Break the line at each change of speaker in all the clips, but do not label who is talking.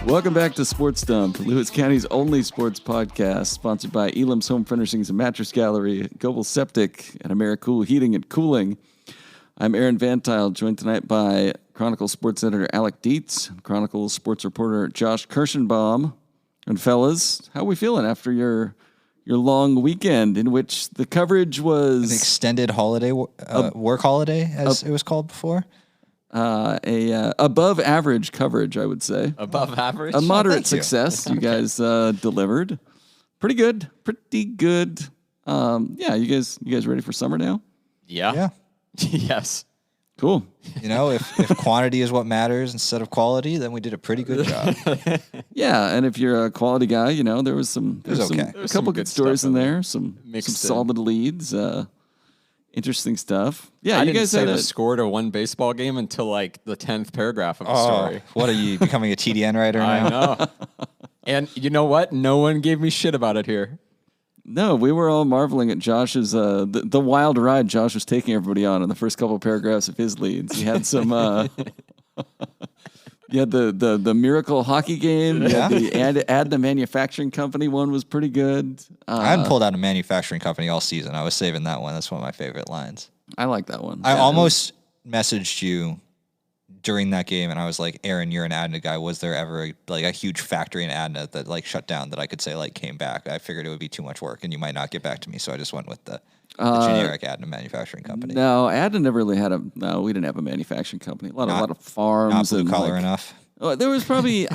Welcome back to Sports Dump, Lewis County's only sports podcast, sponsored by Elam's Home Furnishings and Mattress Gallery, Global Septic, and AmeriCool Heating and Cooling. I'm Aaron Van Tile, joined tonight by Chronicle sports editor Alec Dietz, Chronicle sports reporter Josh Kirschenbaum. And fellas, how are we feeling after your long weekend in which the coverage was...
An extended holiday, work holiday, as it was called before?
Above average coverage, I would say.
Above average?
A moderate success. You guys delivered. Pretty good. Yeah, you guys ready for summer now?
Yeah. Yes.
Cool.
You know, if quantity is what matters instead of quality, then we did a pretty good job.
Yeah, and if you're a quality guy, you know, there was
okay.
a couple good stories in there, some solid leads, interesting stuff. Yeah,
I
you
didn't
guys
say
had
the score to one baseball game until like the 10th paragraph of the story.
What are you, becoming a TDN writer now?
I know. And you know what? No one gave me shit about it here.
No, we were all marveling at Josh's the wild ride Josh was taking everybody on in the first couple of paragraphs of his leads. He had some you had the miracle hockey game. You had the Adna Manufacturing Company one was pretty good.
I hadn't pulled out a manufacturing company all season. I was saving that one. That's one of my favorite lines.
I like that one.
I almost messaged you during that game, and I was like, Aaron, you're an Adna guy. Was there ever a huge factory in Adna that like shut down that I could say like came back? I figured it would be too much work, and you might not get back to me, so I just went with the generic Adna Manufacturing Company.
No, Adna never really had we didn't have a manufacturing company. A lot of farms.
Not blue collar enough.
There was probably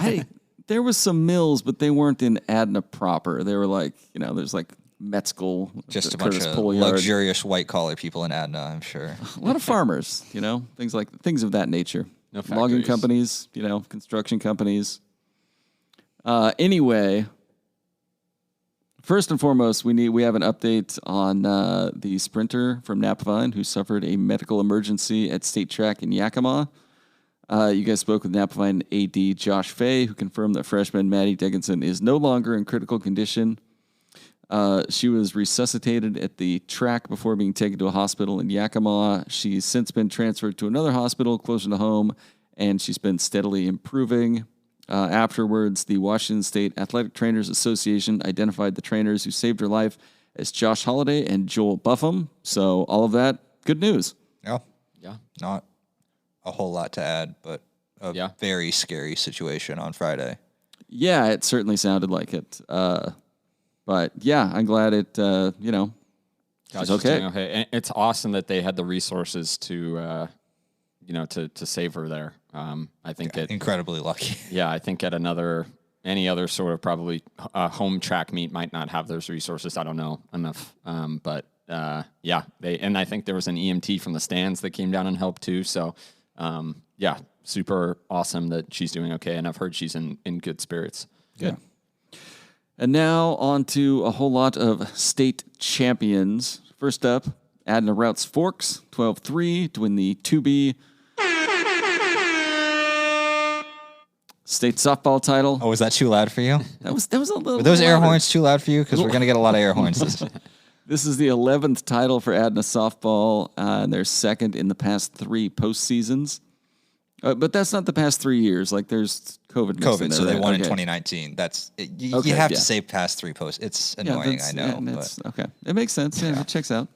there was some mills, but they weren't in Adna proper. They were like, there's like Metzger,
just a bunch of luxurious white collar people in Adna, I'm sure.
A lot of farmers, things of that nature.
No factories.
Logging companies, construction companies. Anyway, first and foremost, we have an update on the sprinter from Napavine who suffered a medical emergency at State Track in Yakima. You guys spoke with Napavine AD Josh Fay, who confirmed that freshman Maddie Dickinson is no longer in critical condition. She was resuscitated at the track before being taken to a hospital in Yakima. She's since been transferred to another hospital closer to home, and she's been steadily improving. Afterwards, the Washington State Athletic Trainers Association identified the trainers who saved her life as Josh Holliday and Joel Buffum. So all of that, good news.
Yeah.
Yeah.
Not a whole lot to add, but a very scary situation on Friday.
Yeah, it certainly sounded like it. But yeah, I'm glad it, she's okay.
And it's awesome that they had the resources to save her there. I think
incredibly lucky.
Yeah, I think at any other sort of probably home track meet might not have those resources. I don't know enough. But I think there was an EMT from the stands that came down and helped too. So, super awesome that she's doing okay. And I've heard she's in good spirits.
Good. Yeah. And now on to a whole lot of state champions. First up, Adna Routes Forks, 12-3 to win the 2B state softball title.
Oh, was that too loud for you?
That was a little.
Were those air horns too loud for you? Because we're going to get a lot of air horns.
This is the 11th title for Adna softball, and they're second in the past 3 postseasons. But that's not the past 3 years. Like, there's COVID.
COVID, so they won in 2019. You have to say past 3 posts. It's annoying, I know.
But. Okay. It makes sense. Yeah, it checks out.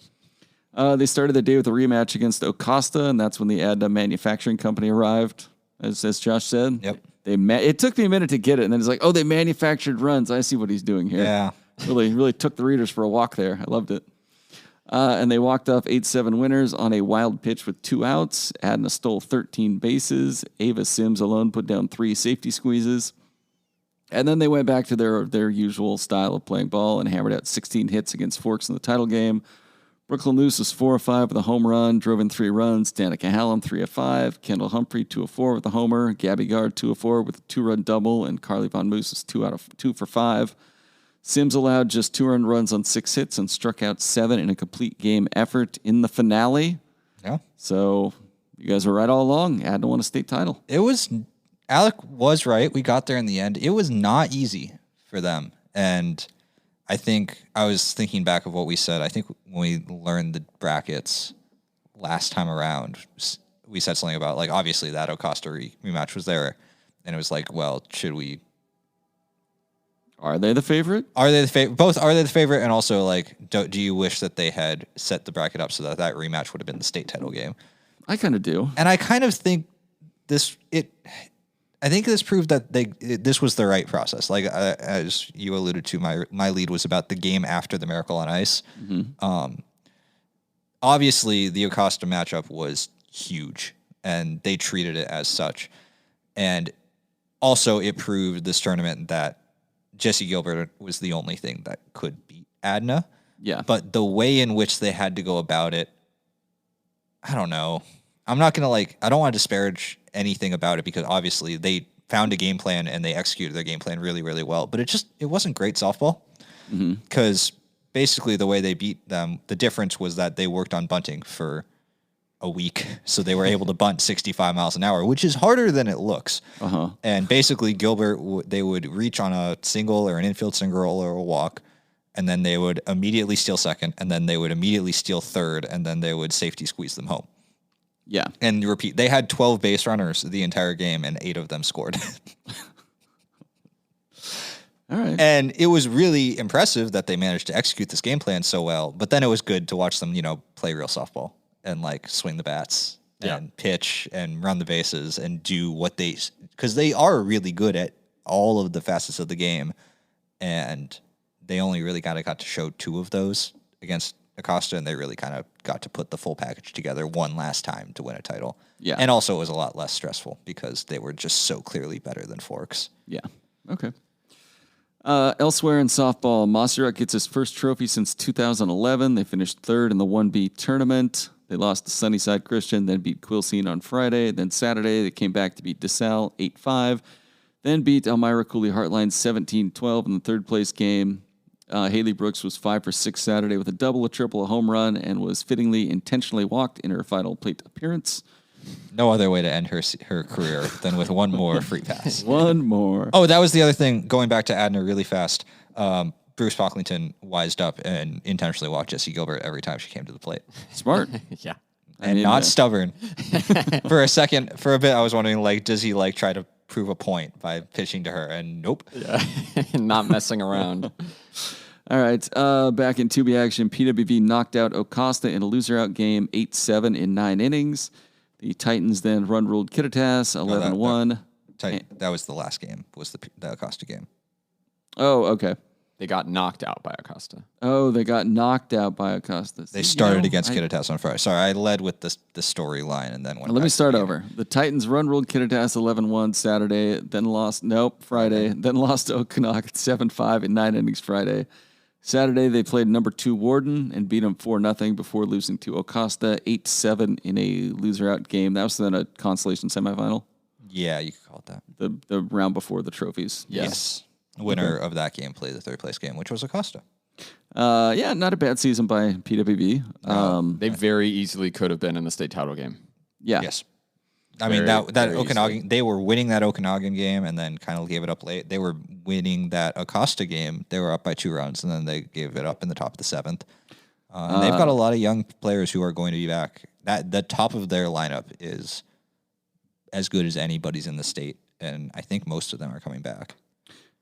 They started the day with a rematch against Ocosta, and that's when the Adna Manufacturing Company arrived, as Josh said.
Yep.
It took me a minute to get it, and then it's like, they manufactured runs. I see what he's doing here.
Yeah.
Really took the readers for a walk there. I loved it. And they walked off 8-7 winners on a wild pitch with 2 outs. Adna stole 13 bases. Ava Sims alone put down 3 safety squeezes. And then they went back to their usual style of playing ball and hammered out 16 hits against Forks in the title game. Brooklyn Luce was 4 of 5 with a home run, drove in 3 runs. Danica Hallam 3 of 5. Kendall Humphrey 2 of 4 with a homer. Gabby Gard 2 of 4 with a 2-run double, and Carly Von Moose was 2 for 5. Sims allowed just 2 earned runs on 6 hits and struck out 7 in a complete game effort in the finale.
Yeah.
So you guys were right all along. Adna won a state title.
Alec was right. We got there in the end. It was not easy for them. And I think I was thinking back of what we said. I think when we learned the brackets last time around, we said something about, like, obviously that Acosta rematch was there. And it was like, well, should we
Are they the favorite?
Are they the favorite? Both are they the favorite, and also like, do you wish that they had set the bracket up so that that rematch would have been the state title game?
I kind of do.
And I kind of think I think this proved that this was the right process. Like as you alluded to, my lead was about the game after the Miracle on Ice. Obviously, the Acosta matchup was huge, and they treated it as such. And also, it proved this tournament that Jesse Gilbert was the only thing that could beat Adna.
Yeah.
But the way in which they had to go about it, I don't know. I'm not going to I don't want to disparage anything about it because obviously they found a game plan and they executed their game plan really, really well. But it wasn't great softball because basically the way they beat them, the difference was that they worked on bunting for a week. So they were able to bunt 65 miles an hour, which is harder than it looks. And basically Gilbert, they would reach on a single or an infield single or a walk, and then they would immediately steal second, and then they would immediately steal third, and then they would safety squeeze them home.
Yeah.
And repeat, they had 12 base runners the entire game, and 8 of them scored.
All right.
And it was really impressive that they managed to execute this game plan so well. But then it was good to watch them, play real softball and swing the bats and pitch and run the bases and do what because they are really good at all of the facets of the game. And they only really kind of got to show 2 of those against Acosta, and they really kind of got to put the full package together one last time to win a title.
Yeah.
And also it was a lot less stressful because they were just so clearly better than Forks.
Yeah. Okay. Elsewhere in softball, Montserrat gets his first trophy since 2011. They finished 3rd in the 1B tournament. They lost to Sunnyside Christian, then beat Quilcene on Friday. Then Saturday, they came back to beat DeSalle 8-5. Then beat Elmira Cooley Heartline 17-12 in the third place game. Haley Brooks was 5 for 6 Saturday with a double, a triple, a home run, and was fittingly intentionally walked in her final plate appearance.
No other way to end her career than with one more free pass.
One more.
Oh, that was the other thing. Going back to Adna really fast, Bruce Pocklington wised up and intentionally walked Jesse Gilbert every time she came to the plate.
Smart.
Yeah.
And not stubborn. For a bit, I was wondering, does he try to prove a point by pitching to her? And nope.
Yeah. Not messing around.
All right. Back in 2B action, PWV knocked out Acosta in a loser-out game, 8-7 in 9 innings. The Titans then run-ruled Kittitas, 11-1.
That was the last game, was the Acosta game.
Oh, okay.
They got knocked out by Acosta.
Oh, they got knocked out by Acosta.
They started against Kittitas on Friday. Sorry, I led with the storyline and then went
Let me
back
start
to the
over. The Titans run-ruled Kittitas 11-1 Saturday, then lost, Friday, then lost to Okanagan 7-5 in 9 innings Friday. Saturday, they played number 2 Warden and beat them 4-0 before losing to Acosta 8-7 in a loser-out game. That was then a consolation semifinal.
Yeah, you could call it that.
The round before the trophies.
Yes. Winner of that game played the third place game, which was Acosta.
Yeah, not a bad season by PWV.
They very easily could have been in the state title game.
Yeah.
Yes. I mean, that Okanagan, they were winning that Okanagan game and then kind of gave it up late. They were winning that Acosta game. They were up by 2 runs, and then they gave it up in the top of the 7th. And they've got a lot of young players who are going to be back. The top of their lineup is as good as anybody's in the state, and I think most of them are coming back.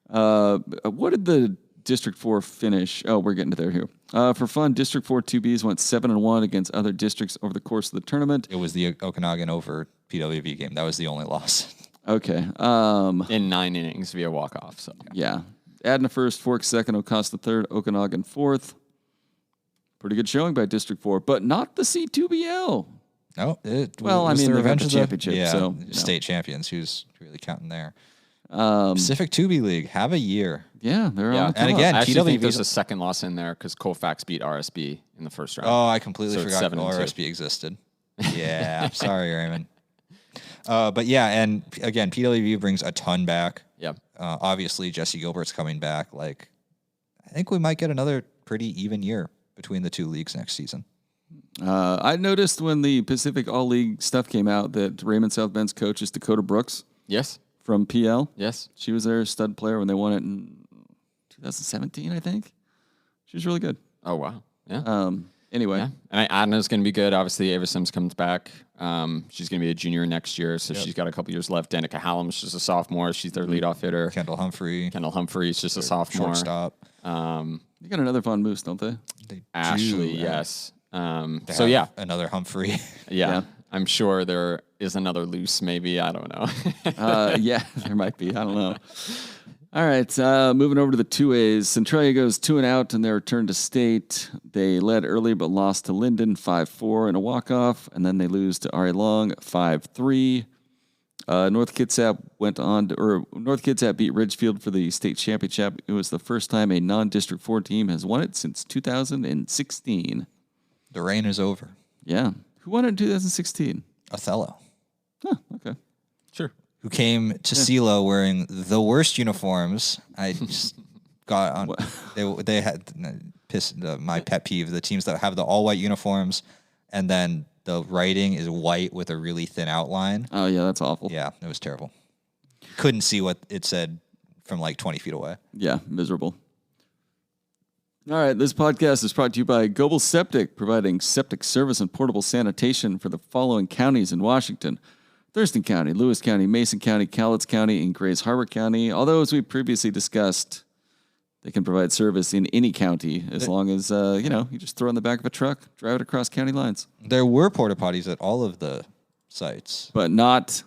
What did the District 4 finish? Oh, we're getting to there here. For fun, District 4 2Bs went 7-1 against other districts over the course of the tournament.
It was the Okanagan over PWV game. That was the only loss.
Okay.
In 9 innings via walk-off. So
Yeah. Adna first, Forks second, Acosta third, Okanagan fourth. Pretty good showing by District 4, but not the C2BL.
No.
Well, I mean,
the
they got
revenge
the
of
championship, so,
state champions. Who's really counting there? Pacific 2B League, have a year.
Yeah, they're on the
and
come up.
again,
I actually think
PWV
there's a second loss in there because Colfax beat RSB in the first round.
Oh, I completely
So it's
forgot
7-2.
ORSB existed. Yeah, sorry, Raymond. But yeah, and again, PWV brings a ton back.
Yeah.
Obviously, Jesse Gilbert's coming back. I think we might get another pretty even year between the 2 leagues next season.
I noticed when the Pacific All-League stuff came out that Raymond South Bend's coach is Dakota Brooks
Yes.
from PL.
Yes.
She was their stud player when they won it in 2017, I think. She was really good.
Oh, wow. Yeah.
Anyway.
Yeah. And Adna's going to be good. Obviously, Ava Sims comes back. She's going to be a junior next year, so she's got a couple years left. Danica Hallam's just a sophomore. She's their leadoff hitter.
Kendall Humphrey's
just a sophomore.
Shortstop.
They got another Von Moose, don't they?
Ashley, yes. So, yeah.
Another Humphrey.
Yeah. I'm sure there is another loose, maybe. I don't know.
Yeah, there might be. I don't know. All right, moving over to the 2As. Centralia goes 2-out in their return to state. They led early but lost to Linden 5-4 in a walk-off, and then they lose to Ari Long 5-3. North Kitsap North Kitsap beat Ridgefield for the state championship. It was the first time a non-District 4 team has won it since 2016.
The reign is over.
Yeah. Who won it in 2016?
Othello.
Huh, okay.
Sure.
Who came to CeeLo wearing the worst uniforms. I just got on. They had my pet peeve, the teams that have the all-white uniforms, and then the writing is white with a really thin outline.
Oh, yeah, that's awful.
Yeah, it was terrible. Couldn't see what it said from like 20 feet away.
Yeah, miserable. All right, this podcast is brought to you by Global Septic, providing septic service and portable sanitation for the following counties in Washington: Thurston County, Lewis County, Mason County, Cowlitz County, and Grays Harbor County. Although, as we previously discussed, they can provide service in any county as long as, you just throw it in the back of a truck, drive it across county lines.
There were porta potties at all of the sites.
But not...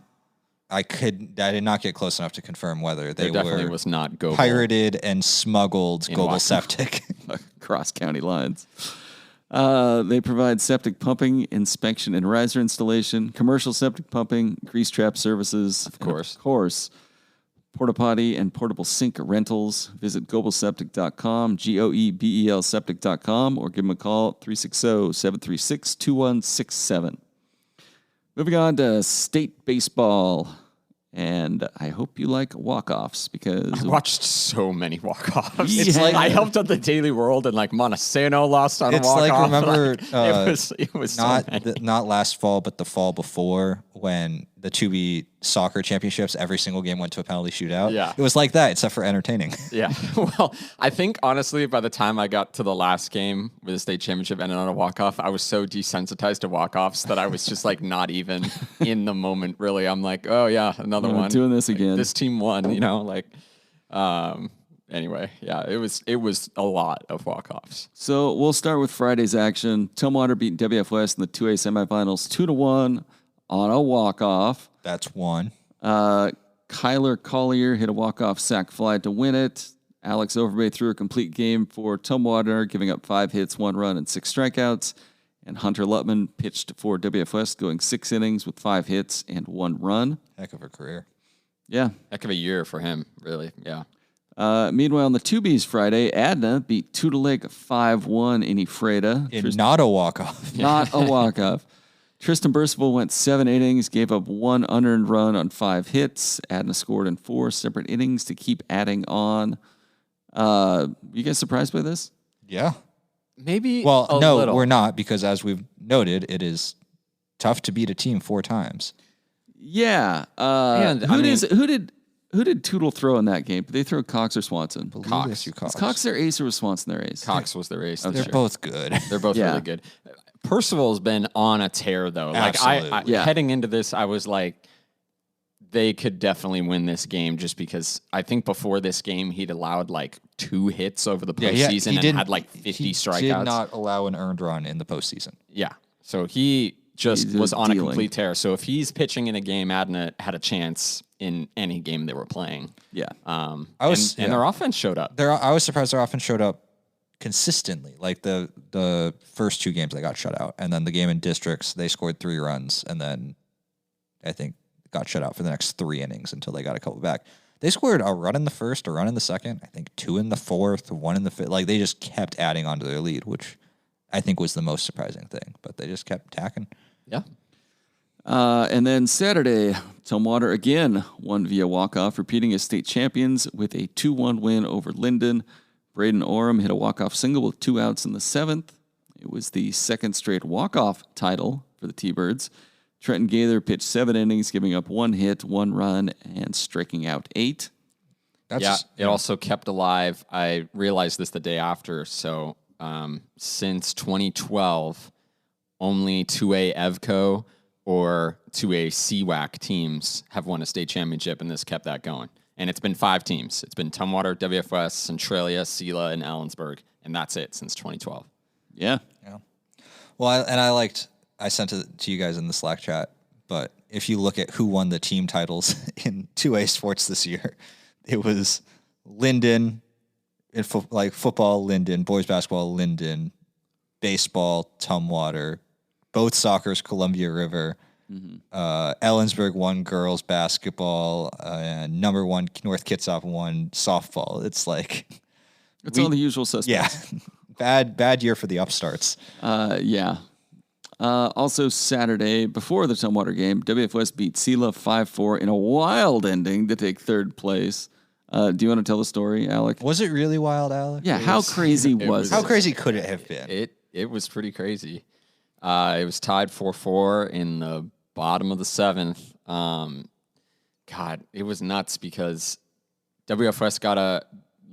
I did not get close enough to confirm whether they
definitely
were
was not Goble.
pirated and smuggled Global Septic.
across county lines. They provide septic pumping, inspection, and riser installation, commercial septic pumping, grease trap services,
Of course.
and of course, porta potty and portable sink rentals. Visit globelseptic.com, GOEBEL septic.com, or give them a call, 360-736-2167. Moving on to state baseball. And I hope you like walk-offs because...
I watched so many walk-offs.
It's like-
I helped at the Daily World and like Montesano lost on a
It's
walk-off.
like, remember,
it was
not
so many.
not last fall, but the fall before, when the 2B soccer championships, every single game went to a penalty shootout.
Yeah.
It was like that, except for entertaining.
Yeah. Well, I think honestly, by the time I got to the last game with the state championship ended on a walk-off, I was so desensitized to walk-offs that I was just like not even in the moment, really. I'm like, oh yeah, another one.
Doing this again.
This team won, anyway, yeah, it was a lot of walk-offs.
So we'll start with Friday's action. Tumwater beat WF West in the 2A semifinals 2-1 on a walk-off.
That's one.
Kyler Collier hit a walk-off sac fly to win it. Alex Overbay threw a complete game for Tumwater, giving up 5 hits, 1 run, and 6 strikeouts. And Hunter Lutman pitched for WF West, going 6 innings with 5 hits and 1 run.
Heck of a career.
Yeah.
Heck of a year for him, really. Yeah.
Meanwhile, on the 2Bs Friday, Adna beat Tudor Lake 5-1 in Ephrata.
Not a walk-off.
Not a walk-off. Tristan Burstable went 7 innings, gave up 1 unearned run on 5 hits. Adna scored in 4 separate innings to keep adding on. You guys surprised by this?
Yeah.
Maybe.
Well,
a
no,
little.
we're not, because as we've noted, it is tough to beat a team 4 times.
Yeah. Who did Tootle throw in that game? Did they throw Cox or Swanson?
Cox.
Was Cox their ace or was Swanson their ace?
Cox was their ace.
They're both good.
They're both
Yeah.
really good. Percival's been on a tear, though.
Absolutely.
Like
Yeah.
heading into this, I was like, they could definitely win this game just because I think before this game, he'd allowed like 2 hits over the postseason and had like 50 strikeouts.
He did not allow an earned run in the postseason.
Yeah. So he just
He's
was on
dealing.
a complete tear. So if he's pitching in a game, Adna had a chance in any game they were playing.
Yeah.
And their offense showed up.
I was surprised their offense showed up consistently. Like the first 2 games they got shut out, and then the game in districts they scored 3 runs, and then I think got shut out for the next 3 innings until they got a couple back. They scored a run in the first, a run in the second, I think 2 in the fourth, 1 in the fifth. Like they just kept adding on to their lead, which I think was the most surprising thing. But they just kept tacking.
Yeah.
And then Saturday, Tumwater again won via walk-off, repeating as state champions with a 2-1 win over Linden. Braden Oram hit a walk-off single with 2 outs in the 7th. It was the 2nd straight walk-off title for the T-Birds. Trenton Gaither pitched 7 innings, giving up 1 hit, 1 run, and striking out 8.
It also kept alive. I realized this the day after. So since 2012, only 2A EVCO or 2A CWAC teams have won a state championship, and this kept that going. And it's been 5 teams. It's been Tumwater, WFS, Centralia, Sela, and Allensburg, and that's it since 2012.
Yeah.
Well, I sent it to you guys in the Slack chat, but if you look at who won the team titles in 2A sports this year, it was Linden, in football, Linden, boys basketball, Linden, baseball, Tumwater, both soccer's Columbia River. Ellensburg won girls basketball, and number 1 North Kitsap won softball. It's like
all the usual suspects.
Yeah, bad year for the upstarts.
Yeah. Also Saturday, before the Tumwater game, WFS beat Sela 5-4 in a wild ending to take 3rd place. Do you want to tell the story, Alec?
Was it really wild, Alec?
Yeah, how crazy was it?
How crazy could it have been?
It was pretty crazy. It was tied 4-4 in the bottom of the 7th. God, it was nuts because WFS got a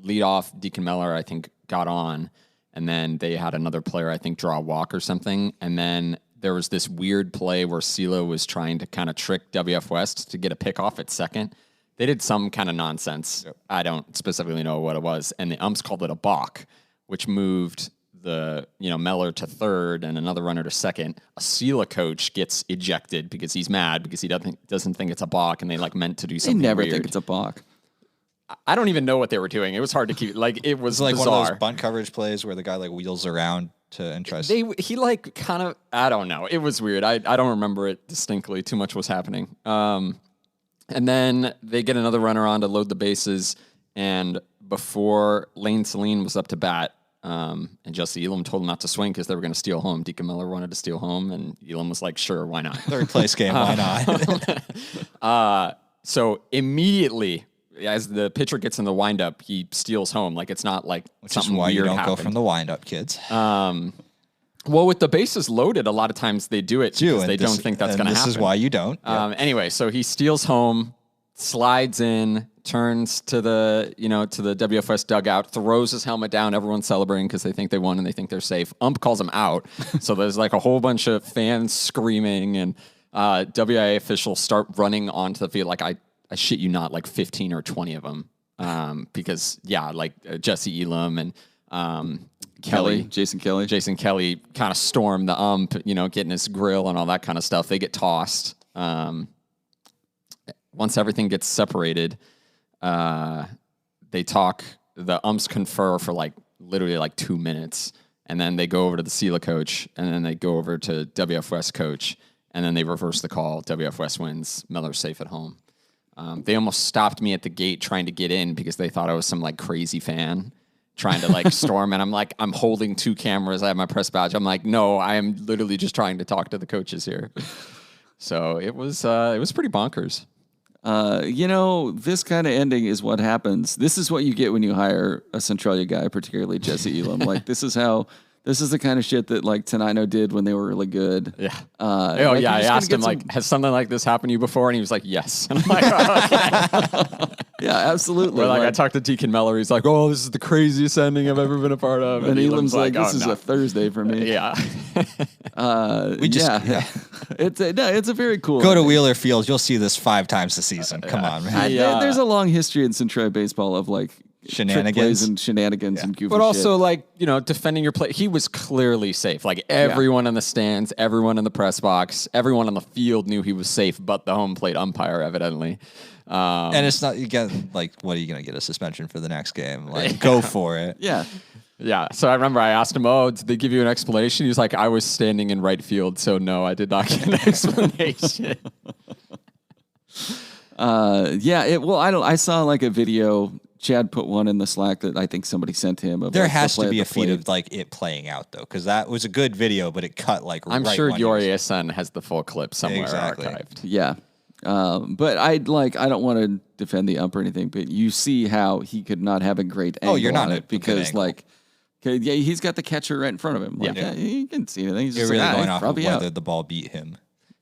lead off. Deacon Meller, I think, got on, and then they had another player, I think, draw a walk or something. And then there was this weird play where Sela was trying to kind of trick WFS to get a pick off at second. They did some kind of nonsense. Yep. I don't specifically know what it was. And the umps called it a balk, which moved the Meller to 3rd and another runner to 2nd. A Sela coach gets ejected because he's mad because he doesn't think it's a balk, and they meant to do something.
They never
weird.
think it's a balk.
I don't even know what they were doing. It was hard to keep. It was
like
bizarre.
One of those bunt coverage plays where the guy wheels around and tries.
He kind of. I don't know. It was weird. I don't remember it distinctly. Too much was happening. And then they get another runner on to load the bases, and before Lane Celine was up to bat, and Jesse Elam told him not to swing because they were going to steal home. Deacon Miller wanted to steal home, and Elam was like, "Sure, why not?"
3rd place game, why
not? So immediately, as the pitcher gets in the windup, he steals home. Like it's not like
which
something
is why
weird
you don't
happened.
go from the windup, kids.
Well, with the bases loaded, a lot of times they do it because they don't think that's going to happen.
This is why you don't.
Anyway, so he steals home, slides in, turns to the WFS dugout, throws his helmet down. Everyone's celebrating because they think they won and they think they're safe. Ump calls him out. So there's like a whole bunch of fans screaming, and WIA officials start running onto the field. Like I shit you not, like 15 or 20 of them. Because Jesse Elam and Jason Kelly kind of stormed the ump, getting his grill and all that kind of stuff. They get tossed. Once everything gets separated, they talk, the umps confer for literally 2 minutes, and then they go over to the Sela coach, and then they go over to WFS coach, and then they reverse the call. WFS wins. Miller's safe at home. They almost stopped me at the gate trying to get in because they thought I was some crazy fan trying to storm, and I'm holding 2 cameras. I have my press badge. I'm like, no, I am literally just trying to talk to the coaches here. So it was pretty bonkers.
This kind of ending is what happens. This is what you get when you hire a Centralia guy, particularly Jesse Elam. This is the kind of shit that Tenino did when they were really good.
Yeah. I asked him has something like this happened to you before? And he was like, yes. And I'm like, oh, okay.
Yeah, absolutely.
But I talked to Deacon Meller. He's like, oh, this is the craziest ending I've ever been a part of.
And Elam's like, this is a Thursday for me.
Yeah.
It's a very cool.
Go to Wheeler Field. You'll see this 5 times a season. Come on, man.
There's a long history in Centralia baseball of
shenanigans
and shenanigans and goofy
but also
shit.
Defending your play. He was clearly safe. Everyone in the stands, everyone in the press box, everyone on the field knew he was safe, but the home plate umpire evidently.
And it's not, you get what are you going to get, a suspension for the next game? Go for it.
Yeah.
Yeah. So I remember I asked him, did they give you an explanation? He was like, I was standing in right field, so no, I did not get an explanation.
I saw a video. Chad put one in the Slack that I think somebody sent him.
There has to be a feed of it playing out though, because that was a good video, but it cut
I'm sure your ASN has the full clip somewhere archived.
Yeah, but I don't want to defend the ump or anything, but you see how he could not have a great angle.
Oh, you're not
on it because he's got the catcher right in front of him. He can see anything. He's
You're
just
really going off of whether
out.
the ball beat him.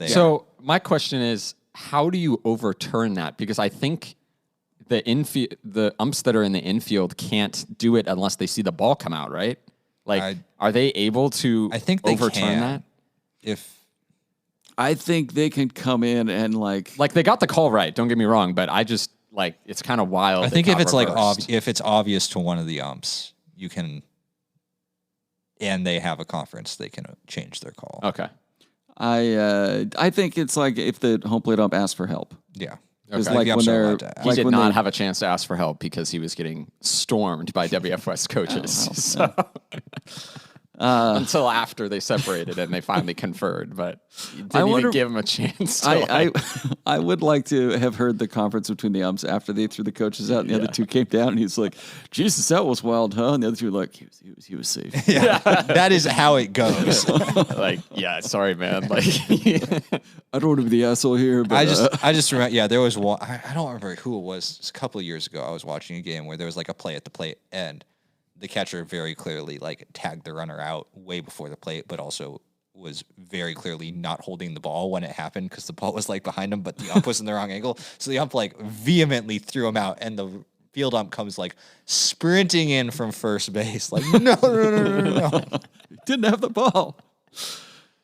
So my question is, how do you overturn that? Because I think the umps that are in the infield can't do it unless they see the ball come out, right? Like, are they able to
I think they
overturn
can.
that?
I think they can come in and like
They got the call right. Don't get me wrong, but I just it's kind of wild.
I think if it's
reversed.
if it's obvious to one of the umps, you can, and they have a conference, they can change their call.
Okay.
I think it's like if the home plate ump asks for help.
Yeah.
Because
Okay.
like
The
when
umps are
they're
allowed to ask.
He
like
did
when
not
they-
have a chance to ask for help because he was getting stormed by WF West coaches. So until after they separated and they finally conferred, but you didn't
wonder-
even give him a chance. To
I would like to have heard the conference between the umps after they threw the coaches out and the other two came down and he's like, Jesus, that was wild, huh? And the other two were like, he was safe.
Yeah. That is how it goes.
yeah, sorry, man. Like,
I don't want to be the asshole here, but
I just remember, yeah, there was one, I don't remember who it was. It's a couple of years ago, I was watching a game where there was like a play at the plate and the catcher very clearly like tagged the runner out way before the plate, but also was very clearly not holding the ball when it happened because the ball was like behind him, but the ump was in the wrong angle. So the ump like vehemently threw him out, and the field ump comes like sprinting in from first base, like no.
didn't have the ball.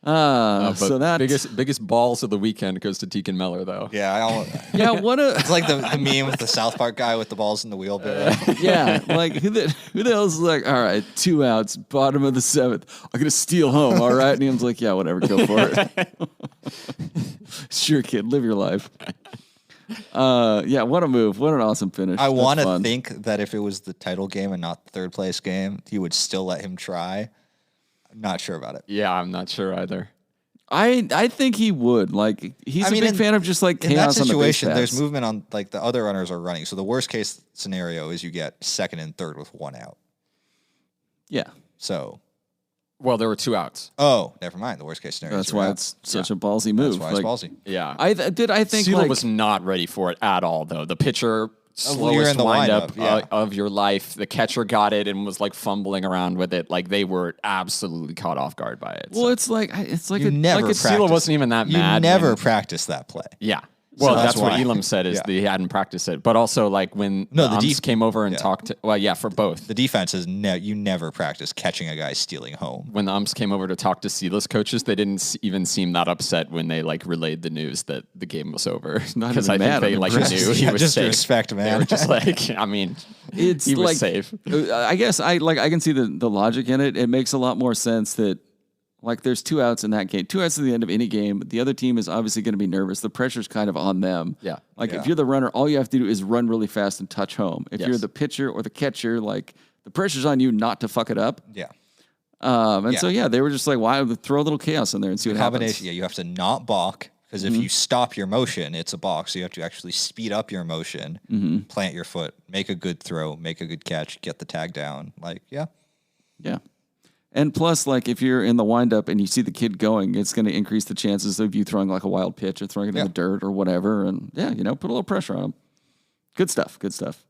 but
So that
biggest balls of the weekend goes to Deacon Miller, though.
Yeah,
yeah, what a
it's like the meme with the South Park guy with the balls in the wheelbarrow.
yeah, like who the hell's like, all right, 2 outs, bottom of the 7th. I'm gonna steal home, all right? And Ian's like, yeah, whatever, go for it. Sure, kid, live your life. Yeah, what a move. What an awesome finish.
I
That's
want to
fun.
think that if it was the title game and not the third place game, he would still let him try. I'm not sure about it.
Yeah, I'm not sure either.
I think he would. Like he's
I mean,
a big
in-
fan of just like
In that
chaos
situation,
on the base
there's
paths.
movement on like the other runners are running. So the worst case scenario is you get second and third with 1 out.
Yeah.
So,
Well, there were 2 outs.
never mind. The worst case scenario.
That's
is you're
why
out.
it's such a ballsy move.
That's why it's
Like,
ballsy.
Yeah.
I think
Sela
like
was not ready for it at all, though. The pitcher,
you're
slowest
in the
windup
windup, yeah.
of your life. The catcher got it and was like fumbling around with it. Like they were absolutely caught off guard by it.
well, it's like
You never
like
practice.
Sela wasn't even that
You
mad.
never
when-
practice that play.
Yeah. Well,
that's
that's what
why.
Elam said is
Yeah.
that he hadn't practiced it. But also, like when
No,
the
the
umps came over and
yeah.
talked to, well, yeah, for both.
The defense is you never practice catching a guy stealing home.
When the umps came over to talk to Sela's coaches, they didn't even seem that upset when they like relayed the news that the game was over.
not
Because
even
I
mad,
think they
I'm
like
impressed.
knew he
Yeah,
was
just
safe.
respect,
They
man.
were just like, I mean,
it's
he was
like,
safe.
I guess I can see the logic in it. It makes a lot more sense that like there's 2 outs in that game. 2 outs at the end of any game. The other team is obviously going to be nervous. The pressure's kind of on them.
Yeah.
Like
Yeah.
if you're the runner, all you have to do is run really fast and touch home. If you're
Yes.
the pitcher or the catcher, like the pressure's on you not to fuck it up.
Yeah.
And
Yeah.
so yeah, they were just like, why throw a little chaos in there and see what
Combination.
happens.
Yeah, you have to not balk because if you stop your motion, it's a balk. So you have to actually speed up your motion, plant your foot, make a good throw, make a good catch, get the tag down. Like, yeah.
Yeah. And plus, like, if you're in the windup and you see the kid going, it's going to increase the chances of you throwing like a wild pitch or throwing it in the dirt or whatever. And yeah, put a little pressure on them. Good stuff. Good stuff.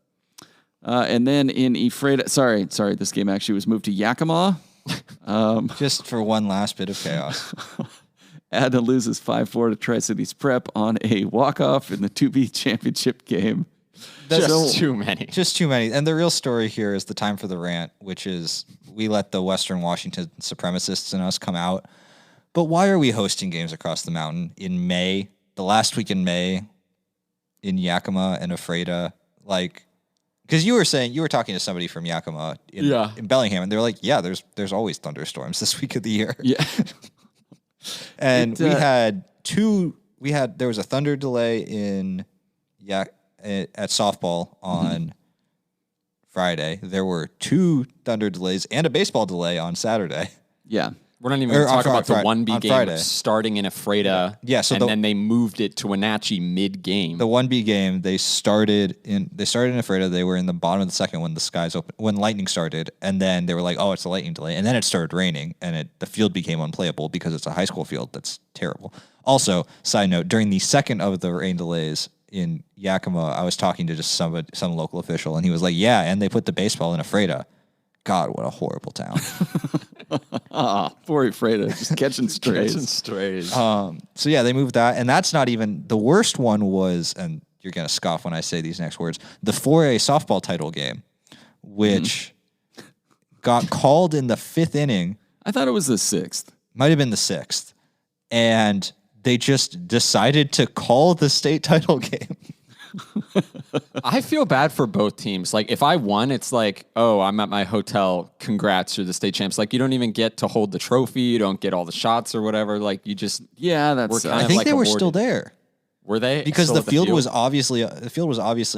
And then in Ephrata, sorry, this game actually was moved to Yakima.
Just for one last bit of chaos.
Adna loses 5-4 to Tri-Cities Prep on a walk-off in the 2B championship game.
Just too many.
Just too many. And the real story here is the time for the rant, which is we let the Western Washington supremacists in us come out. But why are we hosting games across the mountain in May, the last week in May, in Yakima and Ephrata? Like, because you were talking to somebody from Yakima in Bellingham, and they were like, yeah, there's always thunderstorms this week of the year.
Yeah.
And there was a thunder delay at softball on Friday. There were 2 thunder delays and a baseball delay on Saturday.
Yeah.
We're not even
Or
going to
on
talk about the
Friday-
1B
on
game
Friday.
starting in Ephrata.
Yeah, so
and
the-
then they moved it to Wenatchee mid-game.
The 1B game, they started in Ephrata. They were in the bottom of the second when the skies opened, when lightning started, and then they were like, "Oh, it's a lightning delay," and then it started raining, and the field became unplayable because it's a high school field. That's terrible. Also, side note: during the second of the rain delays in Yakima, I was talking to just some local official, and he was like, "Yeah, and they put the baseball in Ephrata." God, what a horrible town.
Poor Ephrata, just catching strays.
strays.
So yeah, they moved that, and that's not even the worst one was, and you're gonna scoff when I say these next words, the 4A softball title game, which got called in the 5th inning.
I thought it was the 6th.
Might have been the 6th. And they just decided to call the state title game.
I feel bad for both teams. Like, if I won, it's like, oh, I'm at my hotel. Congrats, you're the state champs. Like, you don't even get to hold the trophy. You don't get all the shots or whatever. Like, you just
Yeah, that's.
We're kind
I
of
think
like
they were
awarded.
still there.
Were they?
Because
still
the
at
field was obviously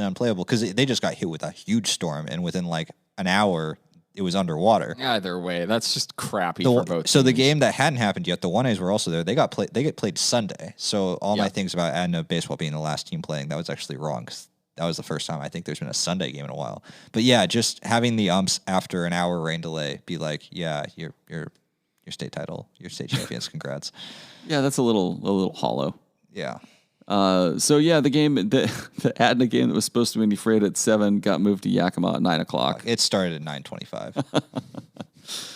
unplayable because they just got hit with a huge storm, and within like an hour it was underwater.
Either way, that's just crappy for both.
So the
teams.
game that hadn't happened yet, the 1As were also there. They get played Sunday. So all my things about Adna baseball being the last team playing, that was actually wrong because that was the first time I think there's been a Sunday game in a while. But yeah, just having the umps after an hour rain delay be like, yeah, your state title, your state champions, congrats.
Yeah, that's a little hollow.
Yeah.
So yeah, the Adna game that was supposed to be in Ephrata at 7 got moved to Yakima at 9:00.
It started at 9:25.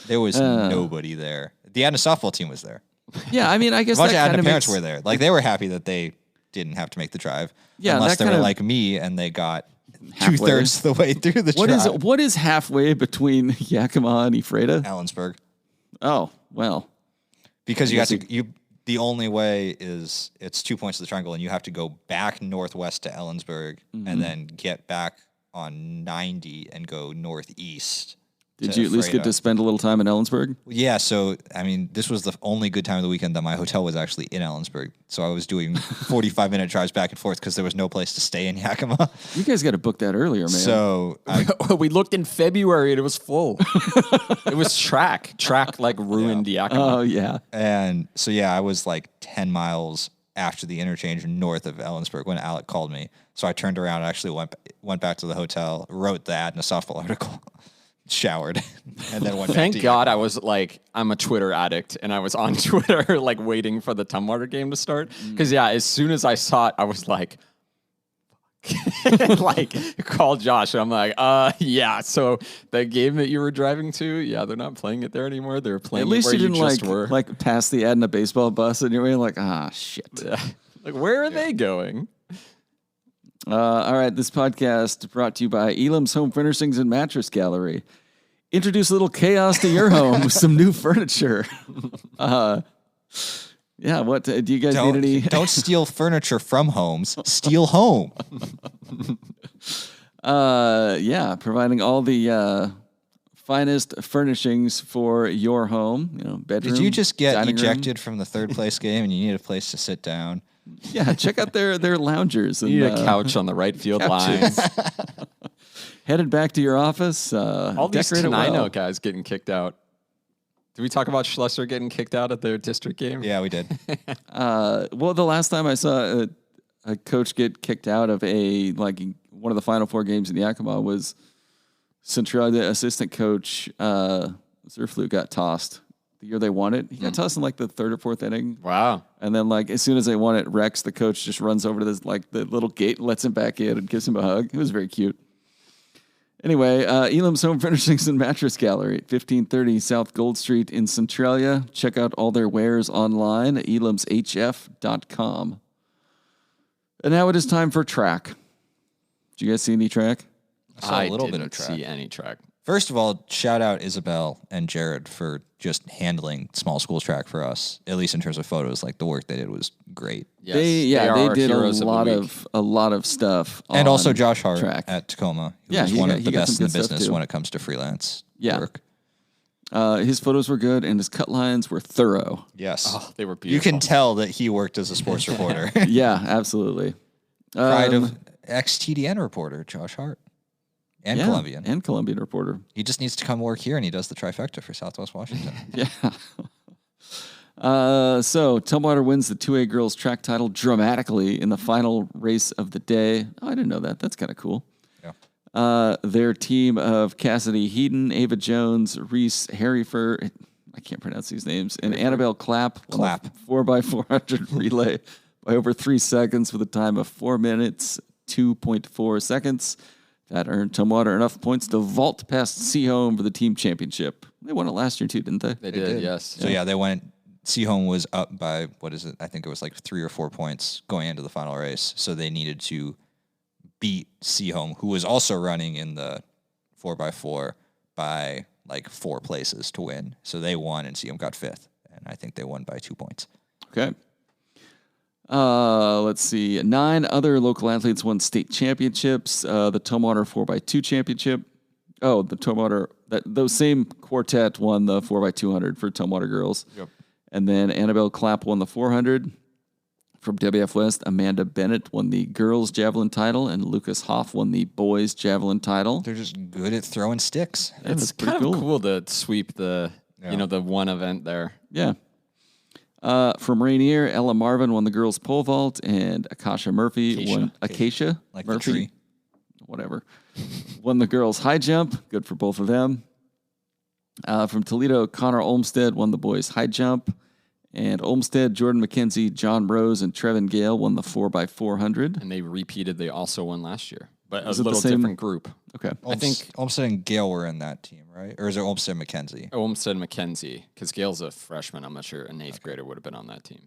There was nobody there. The Adna softball team was there.
Yeah, I mean, I guess
A bunch
that
of
kind
Adna
of
parents
makes,
were there. Like, they were happy that they didn't have to make the drive.
Yeah,
unless
that
they were
kind of-
like me and they got
Halfway.
2/3 the way through the drive.
What is halfway between Yakima and Ephrata?
Allensburg.
Oh, well.
Because you have
guess
to the only way is it's 2 points of the triangle and you have to go back northwest to Ellensburg and then get back on 90 and go northeast.
Did you at least get
Ephrata.
to spend a little time in Ellensburg?
Yeah, so I mean, this was the only good time of the weekend that my hotel was actually in Ellensburg. So I was doing 45-minute drives back and forth because there was no place to stay in Yakima.
You guys got to book that earlier, man.
So
we looked in February and it was full. It was track like ruined Yakima.
Oh yeah.
And so, yeah, I was like 10 miles after the interchange north of Ellensburg when Alec called me. So I turned around and actually went back to the hotel, wrote the Adna softball article, showered, and then went back
Thank
to
God
Yakima.
I was like, I'm a Twitter addict, and I was on Twitter like waiting for the Tumwater game to start. Because yeah, as soon as I saw it, I was like, like call Josh, and I'm like, yeah. So the game that you were driving to, yeah, they're not playing it there anymore. They're playing
At least
it where
you didn't
just were.
like pass the Adna baseball bus and you're like, shit.
Like, where are they going?
All right, this podcast brought to you by Elam's Home Furnishings and Mattress Gallery. Introduce a little chaos to your home with some new furniture. Yeah, what do you guys need any?
Don't steal furniture from homes. Steal home.
Yeah, providing all the finest furnishings for your home. You know, bedroom.
Did you just get
dining room.
ejected from the third place game and you need a place to sit down?
Yeah, check out their loungers. And,
You need a couch on the right field line.
Headed back to your office.
All these
decorate it
Tenino
well.
guys getting kicked out. Did we talk about Schlesser getting kicked out at their district game?
Yeah, we did.
Well, the last time I saw a coach get kicked out of one of the Final Four games in Yakima was Centralia. The assistant coach Zerflu got tossed the year they won it. He got tossed in like the 3rd or 4th inning.
Wow.
And then as soon as they won it, Rex, the coach, just runs over to this the little gate, lets him back in, and gives him a hug. It was very cute. Anyway, Elam's Home Furnishings and Mattress Gallery, 1530 South Gold Street in Centralia. Check out all their wares online at elamshf.com. And now it is time for track. Did you guys see any track?
I saw a little bit
didn't
of track.
see any track.
First of all, shout out Isabel and Jared for just handling small schools track for us, at least in terms of photos. Like, the work they did was great.
Yes,
They
are our
did
heroes
a
the
lot
week.
of stuff.
And also
on
Josh Hart
track.
at Tacoma, who
Yeah,
is
he
one
got-
of
he
the
got
best
some
in the
good stuff,
business
too.
when it comes to freelance
Yeah.
work.
His photos were good, and his cut lines were thorough.
Yes.
Oh, they were
You
beautiful.
can tell that he worked as a sports reporter.
Yeah, absolutely.
Pride of ex-TDN reporter, Josh Hart. And
Yeah,
Colombian.
and Colombian reporter.
He just needs to come work here, and he does the trifecta for Southwest Washington.
Yeah. So Tumwater wins the 2A girls track title dramatically in the final race of the day. Oh, I didn't know that. That's kind of cool.
Yeah.
Their team of Cassidy Heaton, Ava Jones, Reese Harryford, I can't pronounce these names, and Annabelle Clapp. 4x400 relay by over 3 seconds with a time of 4 minutes, 2.4 seconds. That earned Tumwater enough points to vault past Seahome for the team championship. They won it last year too, didn't they?
They did, yes.
So, yeah, they went. Seahome was up by, what is it? I think it was like 3 or 4 points going into the final race. So they needed to beat Seahome, who was also running in the 4x4 by like 4 places to win. So they won and CM got 5th. And I think they won by 2 points.
Okay. Let's see. 9 other local athletes won state championships. The Tumwater 4x2 championship. Oh, the Tumwater, those same quartet won the 4x200 for Tumwater girls.
Yep.
And then Annabelle Clapp won the 400. From WF West, Amanda Bennett won the girls' javelin title, and Lucas Hoff won the boys' javelin title.
They're just good at throwing sticks.
It's kind of cool to sweep the the one event there.
Yeah. From Rainier, Ella Marvin won the girls' pole vault, and Akasha Murphy won Acacia
Like
Murphy,
the tree.
whatever, won the girls' high jump. Good for both of them. From Toledo, Connor Olmstead won the boys' high jump. And Olmstead, Jordan McKenzie, John Rose, and Trevin Gale won the 4x400.
And they repeated. They also won last year, but
Was
a
it the
little
same-
different group.
Okay.
I think
Olmstead and Gale were in that team, right? Or is it Olmstead and McKenzie?
Olmstead McKenzie, because Gail's a freshman. I'm not sure an 8th grader would have been on that team.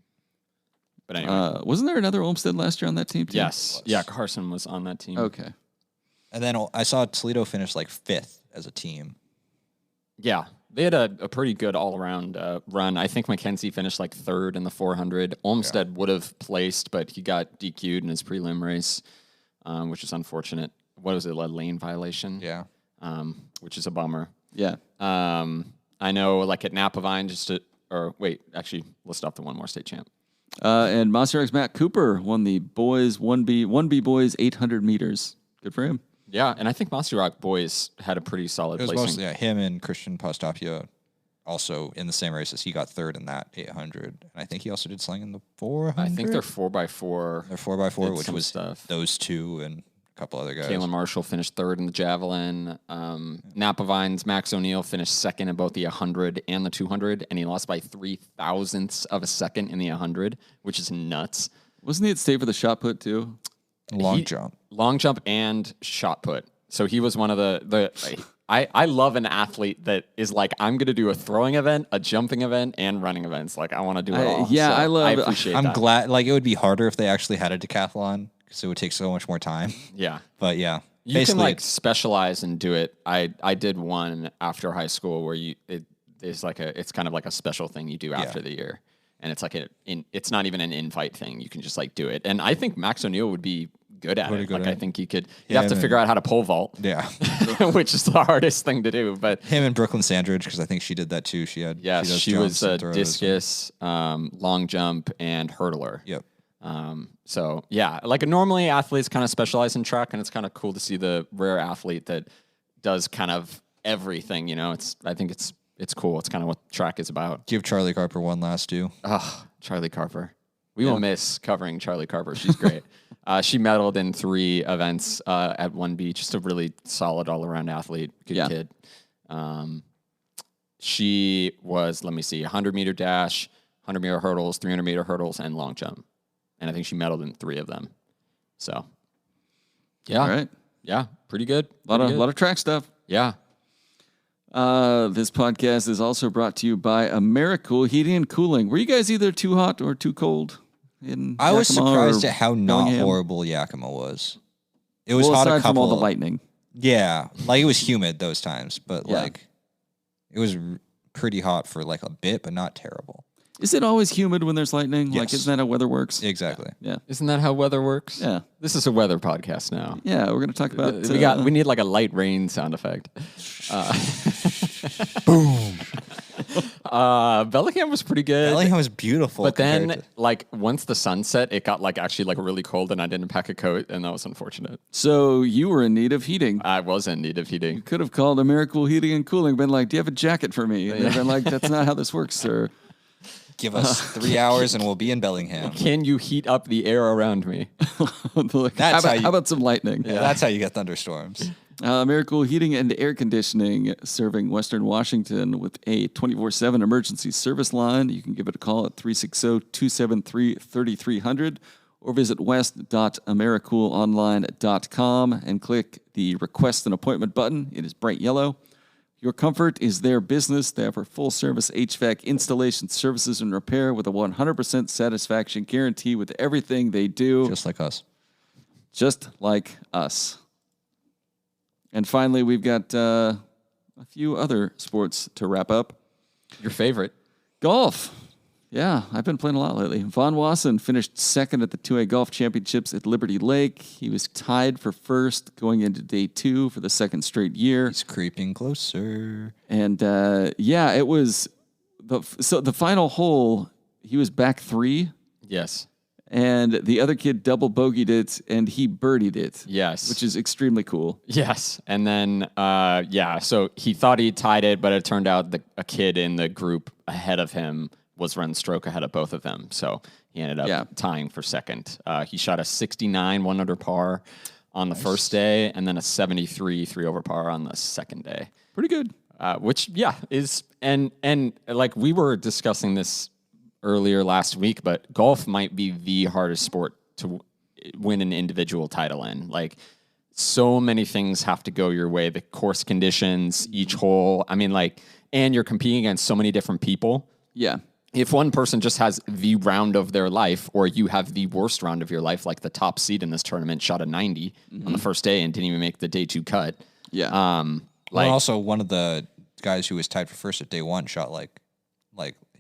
But anyway,
Wasn't there another Olmstead last year on that team, too?
yes, yeah, Carson was on that team.
Okay.
And then I saw Toledo finish like 5th as a team.
Yeah, they had a pretty good all-around run. I think McKenzie finished like 3rd in the 400. Olmstead would have placed, but he got DQ'd in his prelim race, which is unfortunate. What was it, a lane violation?
Yeah.
Which is a bummer.
Yeah.
I know, like at Napavine, list off the one more state champ.
And Monster Matt Cooper won the boys 1B boys 800 meters. Good for him.
Yeah, and I think Monster Rock boys had a pretty solid
It was
placing.
mostly him and Christian Postapia also in the same races. He got 3rd in that 800. And I think he also did sling in the 400.
I think they're 4x4.
They're 4x4,
did
which
some
was
stuff.
those two and a couple other guys.
Kalen Marshall finished 3rd in the javelin. Napavine's Max O'Neill finished 2nd in both the 100 and the 200, and he lost by 0.003 of a second in the 100, which is nuts.
Wasn't he at state for the shot put, too?
Long jump.
Long jump and shot put. So he was one of the I love an athlete that is like, I'm going to do a throwing event, a jumping event, and running events. Like, I want to do it all.
yeah,
So
I love it.
I appreciate
I'm
that.
glad. Like, it would be harder if they actually had a decathlon because it would take so much more time.
Yeah.
But yeah,
You can
basically,
like specialize and do it. I did one after high school where it's kind of like a special thing you do after the year. And it's like it's not even an in-fight thing. You can just like do it. And I think Max O'Neill would be good at it. Like I think you have to figure out how to pole vault.
Yeah.
Which is the hardest thing to do. But
Him and Brooklyn Sandridge, because I think she did that too. She
was a discus, long jump, and hurdler.
Yep.
So yeah, like normally athletes kind of specialize in track, and it's kind of cool to see the rare athlete that does kind of everything. I think it's cool. It's kind of what track is about.
Give Charlie Carper one last due.
Charlie Carper. We will miss covering Charlie Carper. She's great. She medaled in 3 events at 1B. Just a really solid all-around athlete. Good kid. She was, 100-meter dash, 100-meter hurdles, 300-meter hurdles, and long jump. And I think she medaled in 3 of them. So, yeah.
All right.
Yeah, pretty good.
A lot of track stuff.
Yeah.
This podcast is also brought to you by Americool Heating and Cooling. Were you guys either too hot or too cold in
I was
Yakima
surprised
or
at how not
Bellingham?
horrible Yakima was. It was
Well,
hot a
aside
couple.
from all the lightning.
Yeah, like it was humid those times, but
Yeah.
like it was pretty hot for like a bit, but not terrible.
Is it always humid when there's lightning? Like,
Yes.
isn't that how weather works?
Exactly.
Yeah.
Isn't that how weather works?
Yeah.
This is a weather podcast now.
Yeah, we're going to talk about...
We need like a light rain sound effect.
Boom.
Bellingham was pretty good.
Bellingham was beautiful.
But then,
compared to-
like, once the sun set, it got like actually like really cold, and I didn't pack a coat, and that was unfortunate.
So you were in need of heating.
I was in need of heating.
Could have called Americool Heating and Cooling, been like, do you have a jacket for me? And they've been like, that's not how this works, sir.
give us 3 hours and we'll be in Bellingham.
Can you heat up the air around me?
Like,
That's
how,
how you-
how about some lightning?
Yeah, that's how you get thunderstorms.
Americool Heating and Air Conditioning, serving Western Washington with a 24/7 emergency service line. You can give it a call at 360-273-3300 or visit west.americoolonline.com and click the Request an Appointment button. It is bright yellow. Your comfort is their business. They offer full-service HVAC installation services and repair with a 100% satisfaction guarantee with everything they do.
Just like us.
Just like us. And finally, we've got a few other sports to wrap up.
Your favorite?
Golf. Yeah, I've been playing a lot lately. Von Wassen finished second at the 2A Golf Championships at Liberty Lake. He was tied for first going into day 2 for the second straight year.
He's creeping closer.
And it was the final hole. He was back 3,
Yes.
and the other kid double bogeyed it, and he birdied it.
Yes.
Which is extremely cool.
Yes. And then, so he thought he tied it, but it turned out a kid in the group ahead of him was one stroke ahead of both of them. So he ended up tying for second. He shot a 69 1 under par on the first day, and then a 73 3 over par on the second day.
Pretty good.
Which is and like we were discussing this earlier last week, but golf might be the hardest sport to win an individual title in. Like, so many things have to go your way. The course conditions, each hole. I mean, like, and you're competing against so many different people.
Yeah.
If one person just has the round of their life, or you have the worst round of your life, like the top seed in this tournament shot a 90 on the first day and didn't even make the day 2 cut.
Yeah.
Well, also one of the guys who was tied for first at day 1 shot like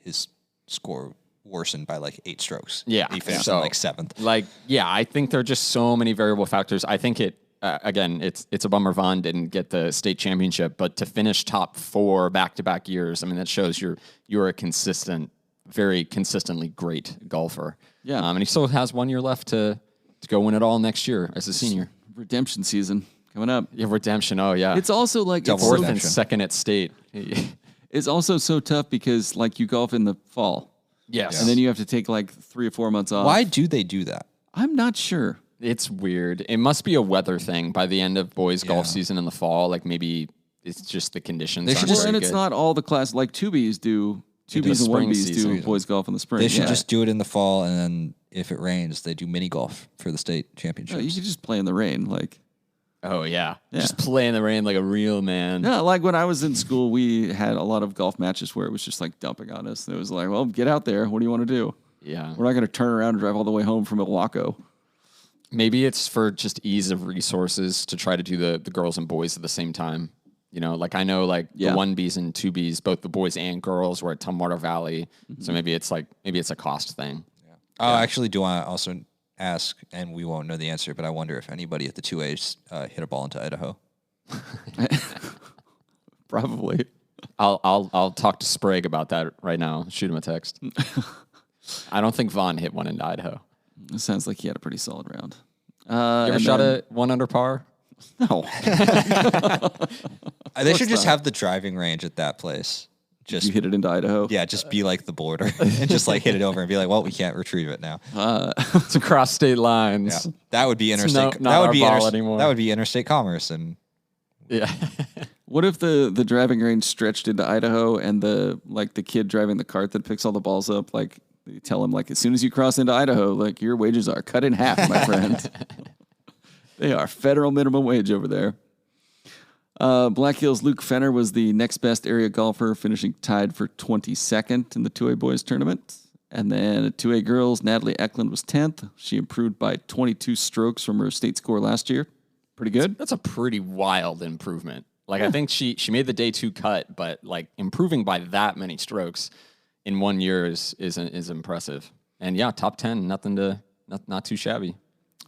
his score worsened by like 8 strokes.
Yeah.
He finished
So,
in like 7th.
Like, I think there are just so many variable factors. I think again, it's a bummer Vaughn didn't get the state championship, but to finish top 4 back-to-back years, I mean, that shows you're a very consistently great golfer.
Yeah.
And he still has 1 year left to go win it all next year as a senior.
Redemption season coming up.
Yeah, redemption. Oh, yeah.
It's also like
Double
fourth
redemption.
and second at state.
It's also so tough because like you golf in the fall,
Yes.
and then you have to take like 3 or 4 months off.
Why do they do that?
I'm not sure.
It's weird. It must be a weather thing by the end of boys golf season in the fall. Like, maybe it's just the conditions.
They should
aren't
just-
very
And it's
good.
not all the class like 2Bs do.
do
2Bs and
spring
1Bs
season.
do boys golf in the spring.
They should
Yeah.
just do it in the fall, and then if it rains, they do mini golf for the state
No,
championships.
you could just play in the rain. Like,
Oh, yeah.
Yeah.
Just play in the rain like a real man.
yeah, like when I was in school, we had a lot of golf matches where it was just like dumping on us. It was like, well, get out there. What do you want to do?
Yeah.
We're not going to turn around and drive all the way home from Milwaukee.
Maybe it's for just ease of resources to try to do the girls and boys at the same time. You know, like I know like
Yeah.
the 1Bs and 2Bs, both the boys and girls were at Tumwater Valley. So maybe it's a cost thing.
I actually do want to also ask, and we won't know the answer, but I wonder if anybody at the 2As hit a ball into Idaho.
Probably.
I'll talk to Sprague about that right now. Shoot him a text. I don't think Vaughn hit one into Idaho.
It sounds like he had a pretty solid round.
You ever
and
shot
then-
a 1 under par?
No.
They should just have the driving range at that place.
you
Just
hit it into Idaho.
just be like the border and just like hit it over and be like, well, we can't retrieve it now.
It's across state lines.
Yeah, that would be interstate.
not
that would
our
be
ball anymore.
That would be interstate commerce, and
Yeah.
What if the driving range stretched into Idaho and the kid driving the cart that picks all the balls up, like you tell him like as soon as you cross into Idaho, like your wages are cut in half, my friend. They are federal minimum wage over there. Black Hills' Luke Fenner was the next best area golfer, finishing tied for 22nd in the 2A boys tournament. And then at 2A girls, Natalie Eklund was 10th. She improved by 22 strokes from her state score last year. Pretty good.
That's a pretty wild improvement. Like I think she made the day 2 cut, but like improving by that many strokes in 1 year is impressive. And yeah, top 10, not too shabby.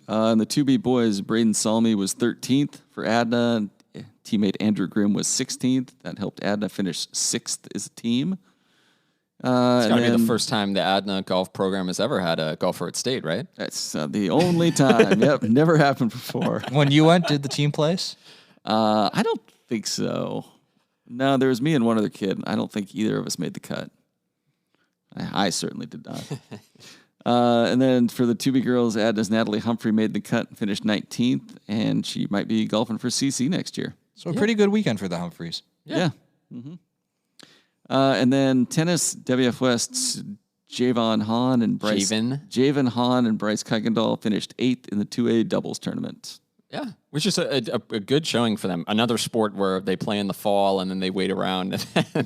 In the 2B boys, Braden Salmi was 13th for Adna. Teammate Andrew Grimm was 16th. That helped Adna finish 6th as a team.
It's got to be the first time the Adna golf program has ever had a golfer at state, right?
That's the only time. Yep, never happened before.
when you went, did the team place?
I don't think so. No, there was me and one other kid. I don't think either of us made the cut. I certainly did not. And then for the 2B girls, Adna's Natalie Humphrey made the cut and finished 19th, and she might be golfing for CC next year.
So a pretty good weekend for the Humphreys.
Yeah. And then tennis, WF West's Javon Hahn and Bryce. Javon Hahn and Bryce Kuykendall finished 8th in the 2A doubles tournament.
Yeah, which is a good showing for them. Another sport where they play in the fall and then they wait around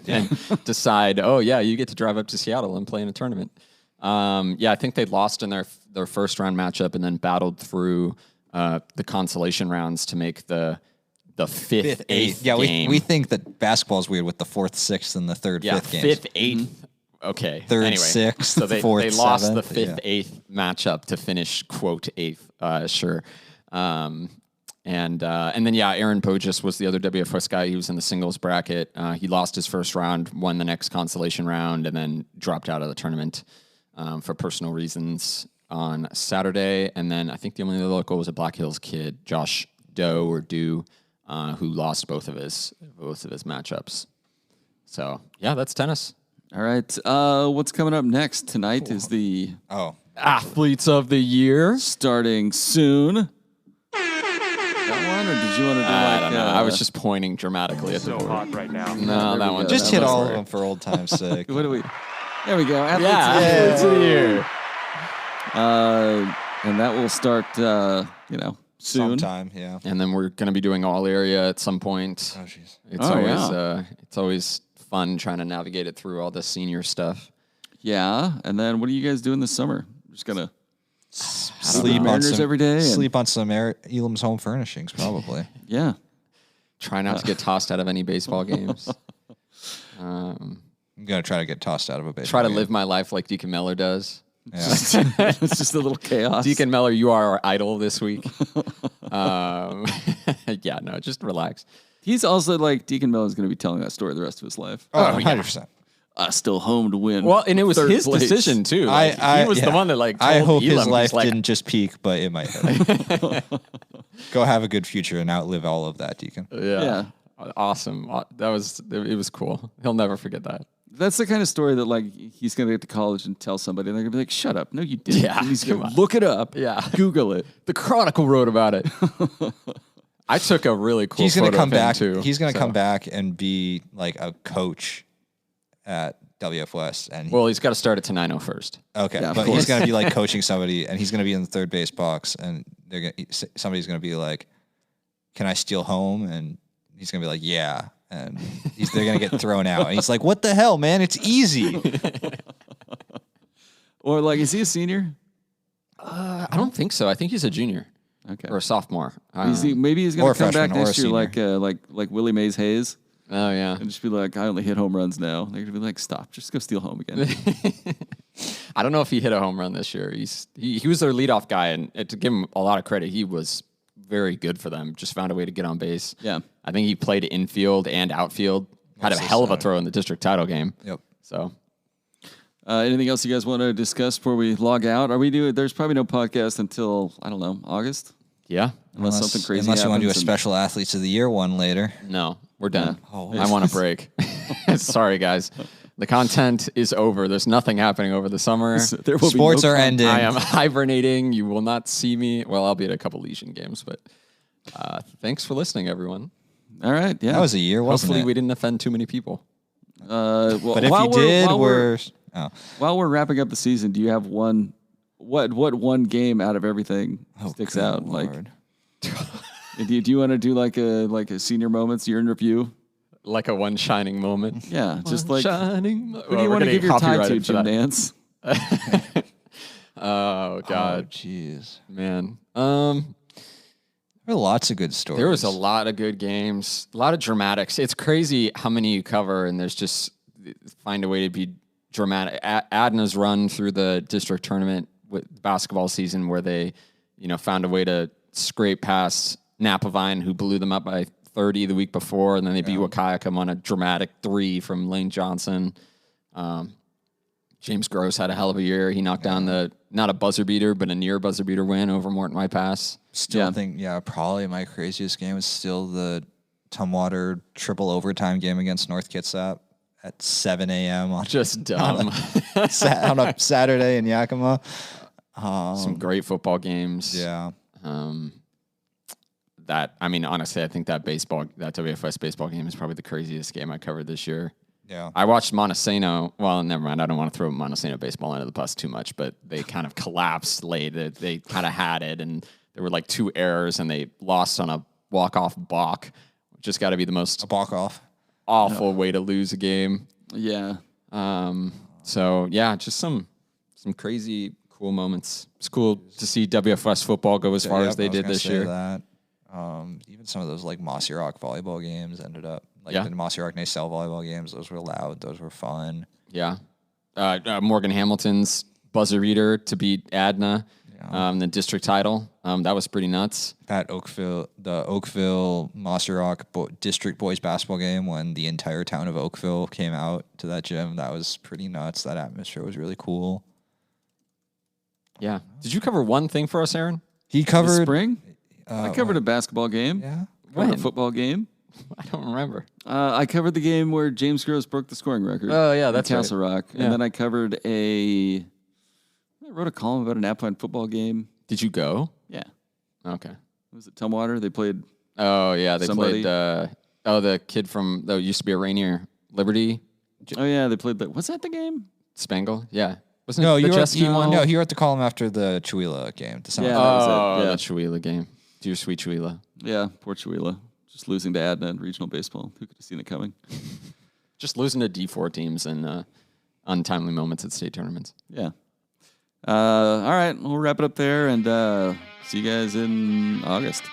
and decide, oh, yeah, you get to drive up to Seattle and play in a tournament. I think they lost in their first round matchup and then battled through the consolation rounds to make the the fifth, eighth
Yeah,
game.
we think that basketball's weird with the 4th, 6th, and the 3rd, 5th games.
fifth, eighth. Okay.
3rd,
anyway,
6th,
so they
4th,
lost
7th,
the fifth,
yeah.
eighth matchup to finish quote eighth. Sure. And then Aaron Pogus was the other WFS guy. He was in the singles bracket. He lost his first round, won the next consolation round, and then dropped out of the tournament for personal reasons on Saturday. And then I think the only other local was a Black Hills kid, Josh Doe, who lost both of his matchups. So yeah, that's tennis.
All right. What's coming up next? Tonight is the
Athletes of the Year.
starting soon. That one, or did you want to do
I don't know. I was just pointing dramatically at the board.
hot right now.
No, that one.
Just
That
hit
was
all
great.
of them for old time's sake.
What do we? There we go. Athletes
Yeah,
of the Year.
Athletes of the Year.
And that will start, soon.
Sometime, yeah.
And then we're going to be doing all area at some point.
Oh, jeez.
It's always fun trying to navigate it through all the senior stuff.
Yeah. And then what are you guys doing this summer? Just gonna
Sleep on
Mariners
some,
every day. and-
Sleep on some Elam's Home Furnishings, probably.
Yeah.
Try not to get tossed out of any baseball games.
I'm going to try to get tossed out of a baseball
Try to
game.
live my life like Deacon Meller does.
Yeah.
It's just a little chaos.
Deacon Meller, you are our idol this week. Just relax.
He's also like, Deacon Miller's going to be telling that story the rest of his life.
Oh, 100%.
Still home to win.
Well, and it was
third
his
place.
decision too. Like, he was the one that
I
told
hope his
Elam,
life
he's like,
didn't just peak, but it might have. Go have a good future and outlive all of that, Deacon.
Yeah.
Awesome. It was cool. He'll never forget that.
That's the kind of story that like he's going to get to college and tell somebody and they're going to be like, shut up. No, you didn't.
Yeah,
And he's going
come
to
on.
look it up.
Yeah.
Google it.
The Chronicle wrote about it. I took a really cool
He's going to
photo
come
of him,
back.
too.
He's going to
So-
come back and be like a coach at WF West. And
Well, he's got to start at Tenino first.
okay,
Yeah, of
but
course.
he's going to be like coaching somebody, and he's going to be in the third base box, and somebody's going to be like, "Can I steal home?" And he's going to be like, "Yeah." And they're going to get thrown out. And he's like, "What the hell, man? It's easy."
Or like, is he a senior?
I don't think so. I think he's a junior
Okay.
or a sophomore.
Maybe he's going
Or
to come back
freshman or a
next year
senior.
like Willie Mays Hayes
Oh, yeah.
and just be like, I only hit home runs now. They're going to be like, stop. Just go steal home again.
I don't know if he hit a home run this year. He was their leadoff guy, and to give him a lot of credit, he was very good for them. Just found a way to get on base.
Yeah.
I think he played infield and outfield. Had a
Mostly
hell of a
so.
throw in the district title game.
Yep.
So
Anything else you guys want to discuss before we log out? There's probably no podcast until, I don't know, August?
yeah,
Unless something crazy
Unless you want to do a
happens and-
Special Athletes of the Year one later.
no, we're done.
Oh.
I want a break. Sorry, guys. The content is over. There's nothing happening over the summer.
There will be
Sports
no
are ending.
I am hibernating. You will not see me. Well, I'll be at a couple Legion games, but thanks for listening, everyone.
All right. Yeah.
That was a year, wasn't
Hopefully,
it?
we didn't offend too many people.
Well,
But if
while
you
we're-
did,
while we're,
oh.
while we're wrapping up the season, do you have what one game out of everything sticks
good
out?
Lord.
Like, do you want to do like a senior moments year in review?
Like a one shining moment.
Yeah, just like
shining.
who do you want to give your tie to, Jim Nance?
Oh
Oh,
God,
jeez.
man.
There are lots of good stories.
There was a lot of good games, a lot of dramatics. It's crazy how many you cover, and there's just find a way to be dramatic. Adna's run through the district tournament with basketball season, where they, found a way to scrape past Napavine, who blew them up by 30 the week before, and then they beat Wakayakum on a dramatic 3 from Lane Johnson. James Gross had a hell of a year. He knocked down not a buzzer beater, but a near buzzer beater win over Morton White Pass.
Still think, probably my craziest game was still the Tumwater triple overtime game against North Kitsap at 7 a.m. on
Just dumb.
on a Saturday in Yakima.
Some great football games.
Yeah.
Honestly, I think that WFS baseball game is probably the craziest game I covered this year.
Yeah.
I watched Montesano. Well, never mind. I don't want to throw Montesano baseball under the bus too much, but they kind of collapsed late. They kind of had it, and there were like 2 errors, and they lost on a walk-off balk. Just got to be the most
A balk off.
awful way to lose a game.
Yeah.
So yeah, just some crazy cool moments. It's cool to see WFS football go as far as they did this year.
That. Even some of those like Mossy Rock volleyball games ended up like
Yeah.
the Mossy Rock Nacelle volleyball games. Those were loud. Those were fun.
Yeah. Morgan Hamilton's buzzer beater to beat Adna, the district title. That was pretty nuts.
That the Oakville Mossy Rock district boys basketball game when the entire town of Oakville came out to that gym. That was pretty nuts. That atmosphere was really cool.
Yeah. Did you cover one thing for us, Aaron?
He covered
Spring? I covered a basketball game.
Yeah.
Covered
When?
a football game.
I don't remember.
I covered the game where James Gross broke the scoring record.
Oh, yeah,
in
that's
Castle Rock.
Yeah.
And then I wrote a column about an Alpine football game.
Did you go?
Yeah.
Okay.
Was it Tumwater? They played.
Oh, yeah. They
Somebody-
played, the kid from, used to be a Rainier Liberty,
Oh, yeah. They played. Was that the game?
Spangle. Yeah. Wasn't
No,
it the
you
jet ski one?
No, he wrote the column after the Chihuahua game. The
Yeah,
semifinal.
that was it.
Oh,
Yeah.
the Chihuahua game. Dear sweet Chihuahua.
Yeah. Poor Chihuahua. Just losing to Adna in regional baseball. Who could have seen it coming?
Just losing to D4 teams in untimely moments at state tournaments.
Yeah. All right. We'll wrap it up there and see you guys in August.